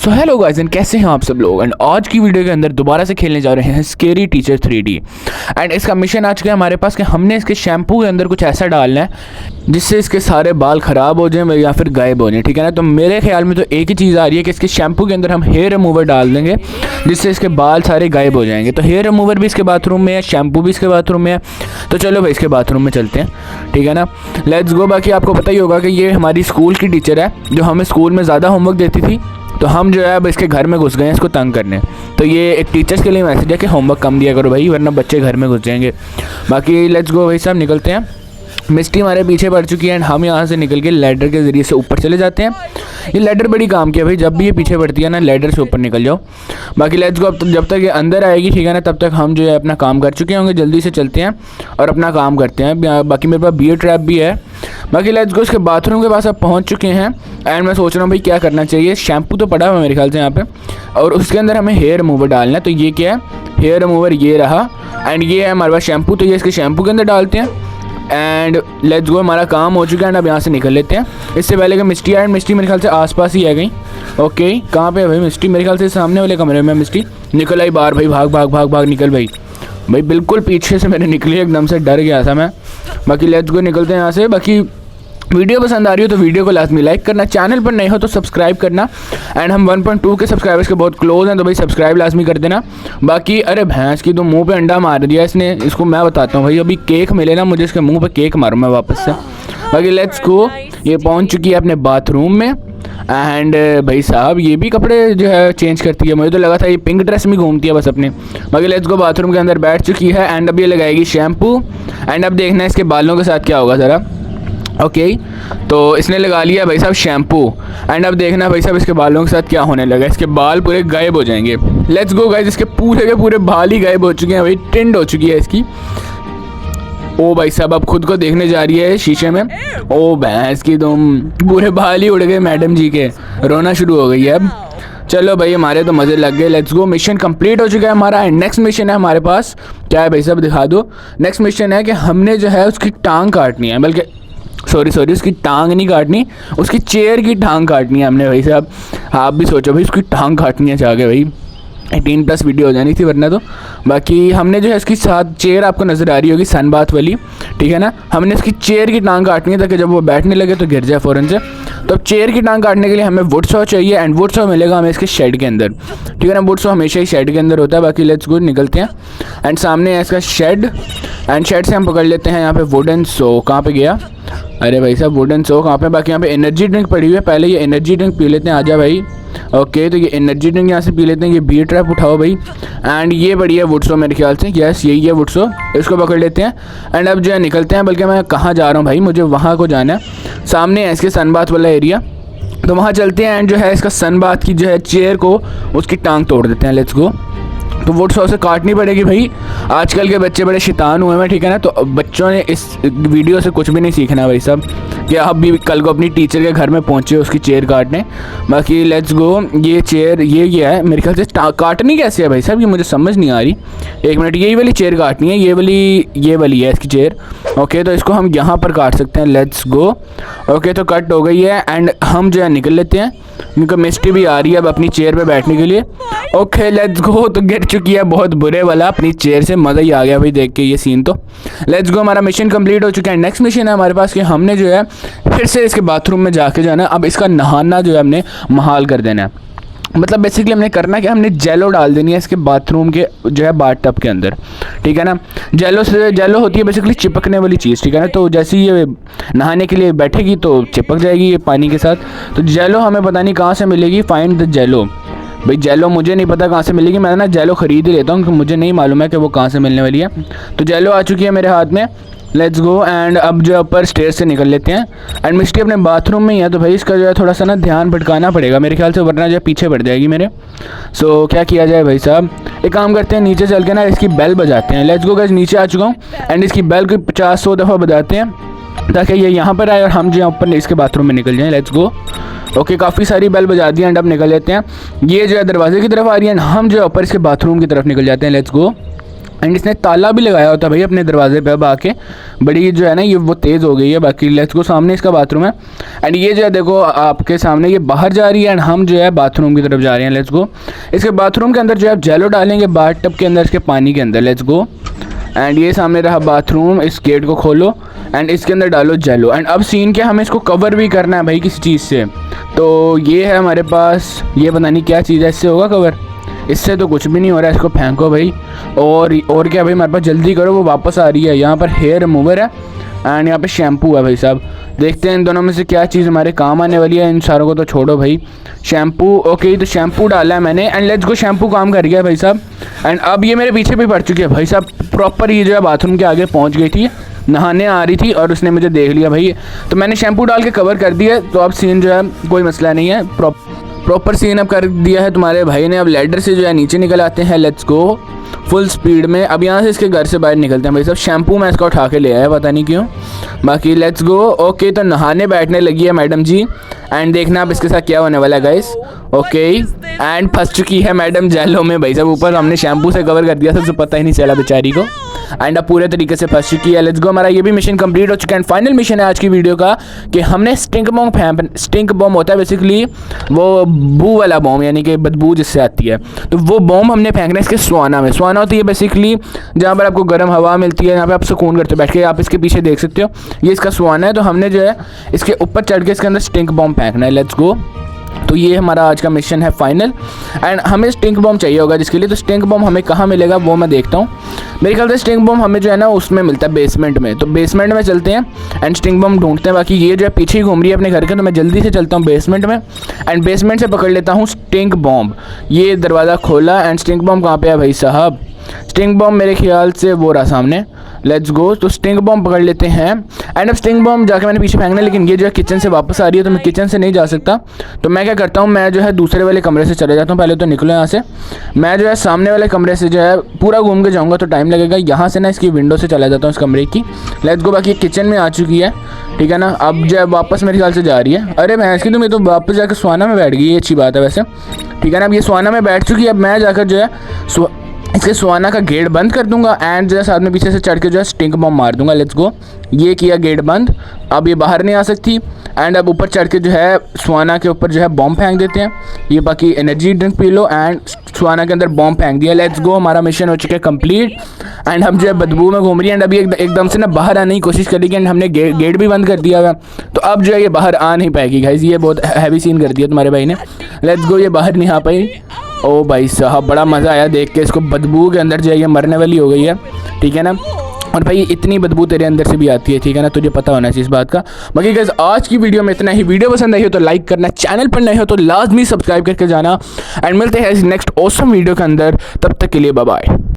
So hello guys and कैसे हैं आप सब लोग। एंड आज की वीडियो के अंदर दोबारा से खेलने जा रहे हैं स्केरी टीचर 3D। एंड इसका मिशन आज के हमारे पास कि हमने इसके शैम्पू के अंदर कुछ ऐसा डालना है जिससे इसके सारे बाल ख़राब हो जाएं या फिर गायब हो जाएं, ठीक है ना। तो मेरे ख्याल में तो एक ही चीज़ आ रही है कि इसके शैम्पू के अंदर हम हेयर रिमूवर डाल देंगे जिससे इसके बाल सारे गायब हो जाएंगे। तो हेयर रिमूवर भी इसके बाथरूम में है, शैम्पू भी इसके बाथरूम में है। तो चलो भाई इसके बाथरूम में चलते हैं, ठीक है ना। Let's go. बाकी आपको पता ही होगा कि ये हमारी स्कूल की टीचर है जो हमें स्कूल में ज़्यादा होमवर्क देती थी, तो हम जो है अब इसके घर में घुस गए हैं इसको तंग करने। तो ये एक टीचर्स के लिए मैसेज है कि होमवर्क कम दिया करो भाई, वरना बच्चे घर में घुस जाएंगे। बाकी लेट्स गो भाई साहब, निकलते हैं। मिस्टी हमारे पीछे पड़ चुकी है एंड हम यहाँ से निकल के लैडर के ज़रिए से ऊपर चले जाते हैं। ये लैडर बड़ी काम की है भाई, जब भी ये पीछे पड़ती है ना लैडर से ऊपर निकल जाओ। बाकी लेट्स गो। अब जब तक ये अंदर आएगी, ठीक है ना, तब तक हम जो है अपना काम कर चुके होंगे। जल्दी से चलते हैं और अपना काम करते हैं। बाकी मेरे पास बियर ट्रैप भी है। बाकी लेट्स गो। इसके बाथरूम के पास अब पहुँच चुके हैं एंड मैं सोच रहा हूँ भाई क्या करना चाहिए। शैम्पू तो पड़ा हुआ है मेरे ख्याल से यहाँ पे, और उसके अंदर हमें हेयर रिमूवर डालना है। तो ये क्या है, हेयर रिमूवर ये रहा एंड ये है हमारे पास शैम्पू। तो ये इसके शैम्पू के अंदर डालते हैं एंड लेट्स गो। हमारा काम हो चुका है एंड अब यहाँ से निकल लेते हैं। इससे पहले कि मिस्टी आए, मिस्टी मेरे ख्याल से आसपास ही आ गई। ओके, कहाँ पे है भाई मिस्टी? मेरे ख्याल से सामने वाले कमरे में मिस्टी निकल आई बाहर। भाई भाग भाग भाग भाग निकल भाई। भाई बिल्कुल पीछे से मैंने निकली, एकदम से डर गया था मैं। बाकी लेट्स गो, निकलते हैं यहाँ से। बाकी वीडियो पसंद आ रही हो तो वीडियो को लाजमी लाइक करना, चैनल पर नहीं हो तो सब्सक्राइब करना। एंड हम 1.2 के सब्सक्राइबर्स के बहुत क्लोज हैं, तो भाई सब्सक्राइब लाजमी कर देना। बाकी अरे भैंस की तो मुंह पे अंडा मार दिया इसने। इसको मैं बताता हूँ भाई, अभी केक मिले ना मुझे, इसके मुंह पे केक मारूँ मैं वापस से। बाकी लेट्स गो। ये पहुँच चुकी है अपने बाथरूम में एंड भाई साहब ये भी कपड़े जो है चेंज करती है। मुझे तो लगा था ये पिंक ड्रेस में घूमती है बस अपने। बाकी लेट्स गो, बाथरूम के अंदर बैठ चुकी है एंड अब ये लगाएगी शैम्पू। एंड अब देखना है इसके बालों के साथ क्या होगा ज़रा। ओके, तो इसने लगा लिया भाई साहब शैम्पू एंड अब देखना भाई साहब इसके बालों के साथ क्या होने लगा। इसके बाल पूरे गायब हो जाएंगे। लेट्स गो गाइस, इसके पूरे के पूरे बाल ही गायब हो चुके हैं भाई, टिंड हो चुकी है इसकी। ओ भाई साहब अब खुद को देखने जा रही है शीशे में। ओ भैंस की तुम, पूरे बाल ही उड़ गए मैडम जी के, रोना शुरू हो गई है अब। चलो भाई हमारे तो मज़े लग गए। लेट्स गो, मिशन कंप्लीट हो चुका है हमारा। एंड नेक्स्ट मिशन है हमारे पास, क्या है भाई साहब दिखा दो। नेक्स्ट मिशन है कि हमने जो है उसकी टांग काटनी है, बल्कि सॉरी उसकी टांग नहीं काटनी, उसकी चेयर की टांग काटनी है हमने भाई साहब। आप भी सोचो भाई उसकी टांग काटनी है जाके भाई, 18+ वीडियो हो जानी थी वरना तो। बाकी हमने जो है इसकी साथ चेयर आपको नज़र आ रही होगी सनबाथ वाली, ठीक है ना। हमने इसकी चेयर की टांग काटनी है ताकि जब वो बैठने लगे तो गिर जाए फ़ौरन से। तो अब चेयर की टांग काटने के लिए हमें वुड सॉ चाहिए एंड वुड सॉ मिलेगा हमें इसके शेड के अंदर, ठीक है ना। वुड सॉ हमेशा ही शेड के अंदर होता है। बाकी लेट्स गो, निकलते हैं एंड सामने है इसका शेड एंड शेड से हम पकड़ लेते हैं यहाँ पे वुडन सॉ। कहाँ पे गया? अरे भाई साहब वुडन सॉ कहाँ पे? बाकी यहाँ पे एनर्जी ड्रिंक पड़ी हुई है, पहले ये एनर्जी ड्रिंक पी लेते हैं। आजा भाई। ओके, तो ये एनर्जी ड्रिंक यहाँ से पी लेते हैं। ये बियर ट्रैप उठाओ भाई एंड ये बड़ी है वुड सॉ मेरे ख्याल से। यस यही है वुड सॉ, इसको पकड़ लेते हैं एंड अब जो है निकलते हैं। बल्कि मैं कहाँ जा रहा हूँ भाई, मुझे वहाँ को जाना है। सामने है इसके सनबाथ वाला एरिया, तो वहाँ चलते हैं एंड जो है इसका सनबाथ की जो है चेयर को उसकी टांग तोड़ देते हैं। Let's go. तो वुड सॉ से काटनी पड़ेगी भाई, आजकल के बच्चे बड़े शैतान हुए हैं, ठीक है ना। तो बच्चों ने इस वीडियो से कुछ भी नहीं सीखना भाई साहब, कि आप भी कल को अपनी टीचर के घर में पहुंचे उसकी चेयर काटने। बाकी लेट्स गो। ये चेयर ये है मेरे ख्याल से काटनी कैसे है भाई साहब, ये मुझे समझ नहीं आ रही। एक मिनट, यही वाली चेयर काटनी है, ये वाली है इसकी चेयर। ओके, तो इसको हम यहाँ पर काट सकते हैं। Let's go. ओके, तो कट हो गई है एंड हम जो है निकल लेते हैं, क्योंकि मिस्टी भी आ रही है अब अपनी चेयर पे बैठने के लिए। Okay let's go. तो गिर चुकी है बहुत बुरे वाला अपनी चेयर से, मज़ा ही आ गया भाई देख के ये सीन। तो लेट्स गो, हमारा मिशन कंप्लीट हो चुका है। नेक्स्ट मिशन है हमारे पास कि हमने जो है फिर से इसके बाथरूम में जाके जाना। अब इसका नहाना जो है हमने महाल कर देना है। मतलब बेसिकली हमने करना कि हमने जेलो डाल देनी है इसके बाथरूम के जो है बाथटब के अंदर, ठीक है ना। जेलो होती है बेसिकली चिपकने वाली चीज़, ठीक है ना। तो जैसे ही ये नहाने के लिए बैठेगी तो चिपक जाएगी ये पानी के साथ। तो जेलो हमें पता नहीं कहाँ से मिलेगी, फाइंड द जेलो। भाई जेलो मुझे नहीं पता कहाँ से मिलेगी, मैं ना जेलो ख़रीद ही लेता हूँ क्योंकि मुझे नहीं मालूम है कि वो कहाँ से मिलने वाली है। तो जेलो आ चुकी है मेरे हाथ में। लेट्स गो एंड अब जो ऊपर स्टेयर से निकल लेते हैं एंड मिस्टी अपने बाथरूम में ही है, तो भाई इसका जो है थोड़ा सा ना ध्यान भटकाना पड़ेगा मेरे ख्याल से, वरना जो है पीछे पड़ जाएगी मेरे। सो क्या किया जाए भाई साहब, एक काम करते हैं नीचे चल के ना इसकी बेल बजाते हैं। लेट्स गो गाइस, नीचे आ चुका हूँ एंड इसकी बेल को 50-100 दफ़ा बजाते हैं ताकि ये यहाँ पर आए और हम जो है ऊपर इसके बाथरूम में निकल जाएँ। Let's go. ओके, काफ़ी सारी बेल बजा दी एंड अब निकल लेते हैं। ये जो है दरवाजे की तरफ आ रही है एंड हम जो है ऊपर इसके बाथरूम की तरफ निकल जाते हैं। Let's go. एंड इसने ताला भी लगाया होता है भाई अपने दरवाजे पे। अब आके बड़ी जो है ना ये वो तेज़ हो गई है। बाकी लेट्स गो, सामने इसका बाथरूम है एंड ये जो है देखो आपके सामने ये बाहर जा रही है एंड हम जो है बाथरूम की तरफ जा रहे हैं। लेट्स गो, इसके बाथरूम के अंदर जो है आप जेलो डालेंगे बाथ टब के अंदर, इसके पानी के अंदर। लेट्स गो, एंड ये सामने रहा बाथरूम। इस गेट को खोलो एंड इसके अंदर डालो जेलो। एंड अब सीन क्या, हमें इसको कवर भी करना है भाई किसी चीज़ से। तो ये है हमारे पास, ये पता नहीं क्या चीज़ है, इससे होगा कवर? इससे तो कुछ भी नहीं हो रहा है, इसको फेंको भाई। और क्या भाई हमारे पास, जल्दी करो, वो वापस आ रही है। यहाँ पर हेयर रिमूवर है एंड यहाँ पे शैम्पू है भाई साहब। देखते हैं इन दोनों में से क्या चीज़ हमारे काम आने वाली है। इन सारों को तो छोड़ो भाई। शैम्पू, ओके, तो शैम्पू डाला है मैंने एंड लेट्स गो, शैम्पू काम कर गया भाई साहब। एंड अब ये मेरे पीछे भी पड़ चुकी है भाई साहब। प्रॉपर ये जो है बाथरूम के आगे पहुँच गई थी, नहाने आ रही थी और उसने मुझे देख लिया भाई। तो मैंने शैम्पू डाल के कवर कर दिया। तो अब सीन जो है कोई मसला नहीं है, प्रॉपर सीन अब कर दिया है तुम्हारे भाई ने। अब लैडर से जो है नीचे निकल आते हैं। लेट्स गो फुल स्पीड में। अब यहाँ से इसके घर से बाहर निकलते हैं भाई साहब। शैम्पू मैं इसका उठा के ले आया, पता नहीं क्यों। बाकी लेट्स गो, ओके, तो नहाने बैठने लगी है मैडम जी एंड देखना अब इसके साथ क्या होने वाला है गाइस। ओके, एंड फंस चुकी है मैडम जेलो में भाई साहब। ऊपर हमने शैम्पू से कवर कर दिया था तो पता ही नहीं चला बेचारी को। एंड अब पूरे तरीके से फंस चुकी है। लेट्स गो, हमारा ये भी मिशन कंप्लीट हो चुका है। एंड फाइनल मिशन है आज की वीडियो का कि हमने स्टिंक बॉम्ब होता है बेसिकली वो बू वाला बॉम्ब, यानी कि बदबू जिससे आती है, तो वो बॉम्ब हमने फेंकना है इसके स्वाना में। स्वाना होती है बेसिकली जहाँ पर आपको गर्म हवा मिलती है, यहाँ पे आप सुकून करते हो बैठ के। आप इसके पीछे देख सकते हो, ये इसका स्वाना है। तो हमने जो है इसके ऊपर चढ़ के इसके अंदर स्टिंक बॉम्ब फेंकना है। लेट्स गो, तो ये हमारा आज का मिशन है फाइनल। एंड हमें स्टिंक बॉम्ब चाहिए होगा जिसके लिए। तो स्टिंक बॉम्ब हमें कहाँ मिलेगा वो मैं देखता हूँ। मेरे ख्याल से स्टिंक बॉम्ब हमें जो है ना उसमें मिलता है बेसमेंट में। तो बेसमेंट में चलते हैं एंड स्टिंक बॉम्ब ढूंढते हैं। बाकी ये जो है पीछे ही घूम रही है अपने घर के, तो मैं जल्दी से चलता हूँ बेसमेंट में एंड बेसमेंट से पकड़ लेता हूँ स्टिंक बॉम्ब। ये दरवाज़ा खोला एंड स्टिंक बॉम्ब कहाँ पे है भाई साहब? स्टिंक बॉम्ब मेरे ख्याल से वो रहा सामने। लेट्स गो, तो स्टिंक बॉम्ब पकड़ लेते हैं एंड अब स्टिंक बॉम्ब जाके मैंने पीछे फेंकना है, लेकिन ये जो है किचन से वापस आ रही है तो मैं किचन से नहीं जा सकता। तो मैं क्या करता हूँ, मैं जो है दूसरे वाले कमरे से चले जाता हूँ। पहले तो निकलो यहाँ से। मैं जो है सामने वाले कमरे से जो है पूरा घूम के जाऊँगा तो टाइम लगेगा। यहाँ से ना इसकी विंडो से चला जाता हूँ इस कमरे की। लेट्स गो, बाकी किचन में आ चुकी है, ठीक है ना। अब जो है वापस मेरे ख्याल से जा रही है। अरे मैं इसकी, तुम ये तो वापस जाकर स्वाना में बैठ गई, ये अच्छी बात है वैसे, ठीक है ना। अब ये स्वाना में बैठ चुकी है। अब मैं जाकर जो है इसके स्वाना का गेट बंद कर दूंगा एंड जो है साथ में पीछे से चढ़ के जो है स्टिंक बॉम्ब मार दूंगा। लेट्स गो, ये किया गेट बंद। अब ये बाहर नहीं आ सकती एंड अब ऊपर चढ़ के जो है स्वाना के ऊपर जो है बॉम्ब फेंक देते हैं। ये बाकी एनर्जी ड्रिंक पी लो एंड स्वाना के अंदर बॉम्ब फेंक दिया। लेट्स गो, हमारा मिशन हो चुका है कंप्लीट। एंड हम जो है बदबू में घूम रही है एंड अभी एकदम से ना बाहर आने की कोशिश करेगी एंड हमने गेट भी बंद कर दिया हुआ। तो अब जो है ये बाहर आ नहीं पाएगी गाइस। ये बहुत हैवी सीन कर दिया तुम्हारे भाई ने। लेट्स गो, ये बाहर नहीं आ पाई। ओ भाई साहब, बड़ा मज़ा आया देख के इसको। बदबू के अंदर जो है ये मरने वाली हो गई है, ठीक है ना। और भाई इतनी बदबू तेरे अंदर से भी आती है, ठीक है ना, तुझे पता होना चाहिए इस बात का। बाकी गाइस आज की वीडियो में इतना ही। वीडियो पसंद आई हो तो लाइक करना, चैनल पर नए हो तो लाजमी सब्सक्राइब करके जाना एंड मिलते हैं नेक्स्ट ऑसम वीडियो के अंदर। तब तक के लिए बाय बाय।